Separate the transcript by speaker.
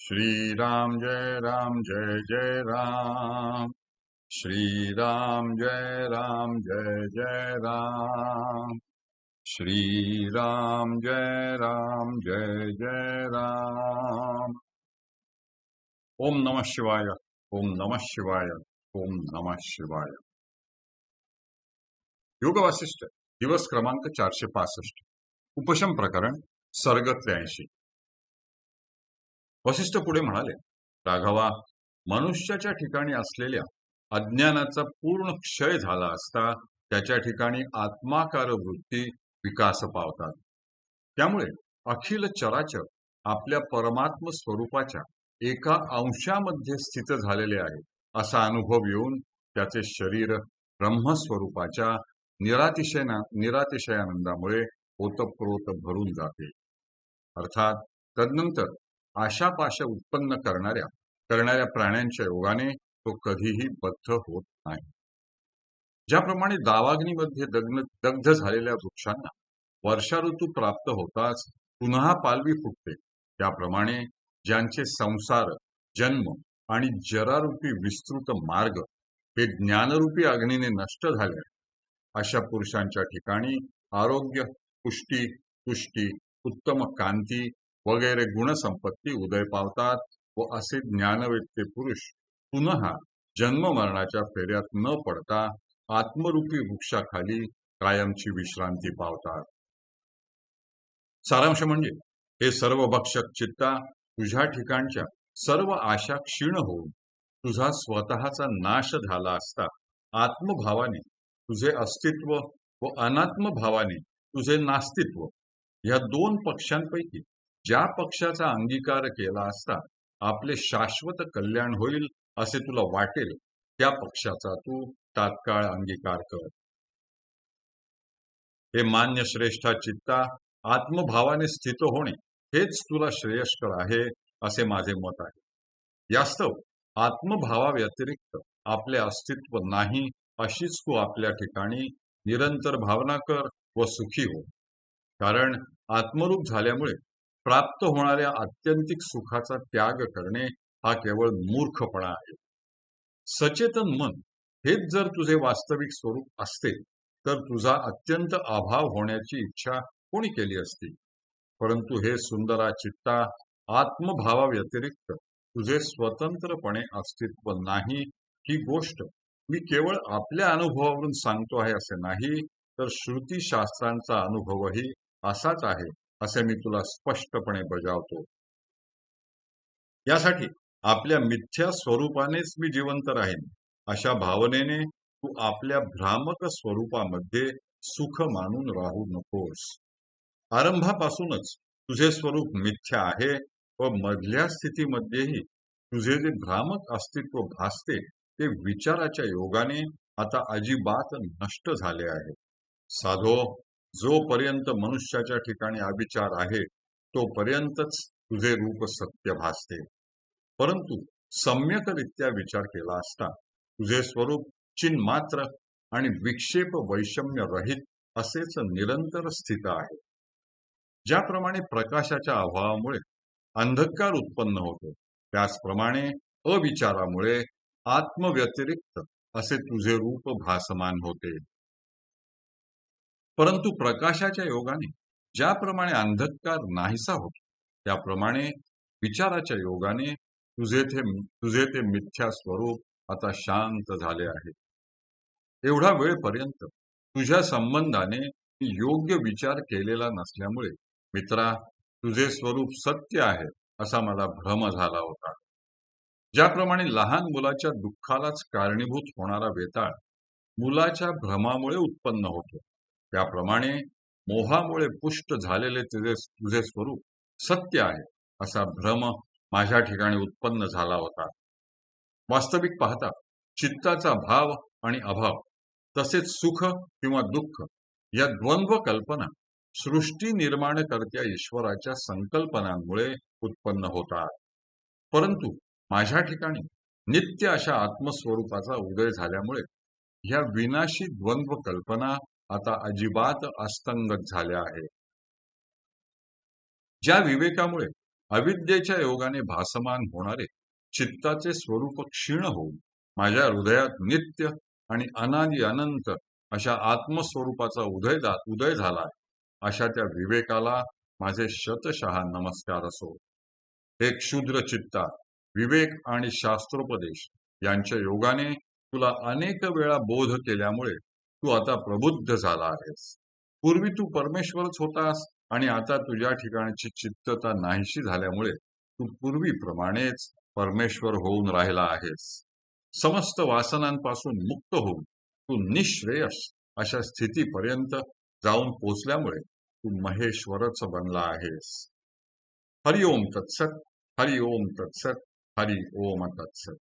Speaker 1: श्री राम जय जय राम। श्री राम जय राम। श्री राम जय राम। ओम नमः शिवाय। ओम नमः शिवाय। ओम नमः शिवाय। योग वासिष्ठ दिवस क्रमांक 465। उपशम प्रकरण सर्ग 83। वसिष्ठ पुढे म्हणाले, राघवा, मनुष्याच्या ठिकाणी असलेल्या अज्ञानाचा पूर्ण क्षय झाला असता त्याच्या ठिकाणी आत्माकार वृत्ती विकास पावतात. त्यामुळे अखिल चराचर आपल्या परमात्म स्वरूपाच्या एका अंशामध्ये स्थित झालेले आहे असा अनुभव येऊन त्याचे शरीर ब्रह्मस्वरूपाच्या निरातिशयानंदामुळे ओतप्रोत भरून जाते. अर्थात तदनंतर आशापाशा उत्पन्न करणाऱ्या प्राण्यांच्या योगाने तो कधीही बद्ध होत नाही. ज्याप्रमाणे दावाग्नीमध्ये दग्ध झालेल्या वृक्षांना वर्षा ऋतू प्राप्त होताच पुन्हा पालवी फुटते, त्याप्रमाणे ज्यांचे संसार, जन्म आणि जरारूपी विस्तृत मार्ग हे ज्ञानरूपी अग्नीने नष्ट झाले आहे, अशा पुरुषांच्या ठिकाणी आरोग्य, पुष्टी, तुष्टी, उत्तम कांती वगैरे गुणसंपत्ती उदय पावतात व असे ज्ञानवेत्ते पुरुष पुन्हा जन्म मरणाच्या फेऱ्यात न पडता आत्मरूपी वृक्षाखाली कायमची विश्रांती पावतात. सारांश म्हणजे हे सर्व भक्षक चित्ता, तुझ्या ठिकाणच्या सर्व आशा क्षीण होऊन तुझा स्वतःचा नाश झाला असता आत्मभावाने तुझे अस्तित्व व अनात्मभावाने तुझे नास्तित्व या दोन पक्षांपैकी ज्या पक्षाचा अंगीकार केला असता आपले शाश्वत कल्याण होईल असे तुला वाटेल, त्या पक्षाचा तू तात्काळ अंगीकार कर. हे मान्य श्रेष्ठा चित्ता, आत्मभावाने स्थित होणे हेच तुला श्रेयस्कर आहे असे माझे मत आहे. यास्तव आत्मभावाव्यतिरिक्त आपले अस्तित्व नाही अशीच तू आपल्या ठिकाणी निरंतर भावना कर व सुखी हो. कारण आत्मरूप झाल्यामुळे प्राप्त होणाऱ्या आत्यंतिक सुखाचा त्याग करणे हा केवळ मूर्खपणा आहे. सचेतन मन हेच जर तुझे वास्तविक स्वरूप असते तर तुझा अत्यंत अभाव होण्याची इच्छा कोणी केली असती. परंतु हे सुंदरा चित्ता, आत्मभावाव्यतिरिक्त तुझे स्वतंत्रपणे अस्तित्व नाही ही गोष्ट मी केवळ आपल्या अनुभवावरून सांगतो आहे असे नाही, तर श्रुतीशास्त्रांचा अनुभवही असाच आहे असे मी तुला स्पष्टपणे बजावतो. यासाठी आपल्या मिथ्या स्वरूपानेच मी जिवंत राहीन अशा भावनेने तू आपल्या भ्रामक स्वरूपामध्ये सुख मानून राहू नकोस. आरंभापासूनच तुझे स्वरूप मिथ्या आहे व मधल्या स्थितीमध्येही तुझे जे भ्रामक अस्तित्व भासते ते विचाराच्या योगाने आता अजिबात नष्ट झाले आहे. साधो, जोपर्यंत मनुष्याच्या ठिकाणी अविचार आहे तोपर्यंतच तुझे रूप सत्य भासते. परंतु सम्यकरित्या विचार केला असता तुझे स्वरूप चिन्मात्र आणि विक्षेप वैषम्य रहित असेच निरंतर स्थित आहे. ज्याप्रमाणे प्रकाशाच्या अभावामुळे अंधकार उत्पन्न होतो, त्याचप्रमाणे अविचारामुळे आत्मव्यतिरिक्त असे तुझे रूप भासमान होते. परंतु प्रकाशाच्या योगाने ज्याप्रमाणे नाहीसा होतो, त्याप्रमाणे विचाराच्या योगाने तुझे ते मिथ्या स्वरूप आता शांत झाले आहे. एवढा वेळपर्यंत तुझ्या संबंधाने योग्य विचार केलेला नसल्यामुळे मित्रा, तुझे स्वरूप सत्य आहे असा मला भ्रम झाला होता. ज्याप्रमाणे लहान मुलाच्या दुःखालाच कारणीभूत होणारा वेताळ मुलाच्या भ्रमामुळे उत्पन्न होतो, त्याप्रमाणे मोहामुळे पुष्ट झालेले तुझे स्वरूप सत्य आहे असा भ्रम माझ्या ठिकाणी उत्पन्न झाला होता. वास्तविक पाहता चित्ताचा भाव आणि अभाव तसेच सुख किंवा दुःख या द्वंद्व कल्पना सृष्टी निर्माण करत्या ईश्वराच्या संकल्पनांमुळे उत्पन्न होतात. परंतु माझ्या ठिकाणी नित्य अशा आत्मस्वरूपाचा उदय झाल्यामुळे ह्या विनाशी द्वंद्व कल्पना आता अजिबात अस्तंगत झाल्या आहेत. ज्या विवेकामुळे अविद्येच्या योगाने भासमान होणारे चित्ताचे स्वरूप क्षीण होऊन माझ्या हृदयात नित्य आणि अनादि अनंत अशा आत्मस्वरूपाचा उदय झाला आहे. अशा त्या विवेकाला माझे शतशः नमस्कार असो. हे क्षुद्र चित्ता, विवेक आणि शास्त्रोपदेश यांच्या योगाने तुला अनेक वेळा बोध केल्यामुळे तू आता प्रबुद्ध झाला आहेस. पूर्वी तू परमेश्वरच होतास आणि आता तुझ्या ठिकाणची चित्तता नाहीशी झाल्यामुळे तू पूर्वीप्रमाणेच परमेश्वर होऊन राहिला आहेस. समस्त वासनांपासून मुक्त होऊन तू निःश्रेयस अशा स्थितीपर्यंत जाऊन पोचल्यामुळे तू महेश्वरच बनला आहेस. हरि ओम तत्सत. हरि ओम तत्सत. हरि ओम तत्सत.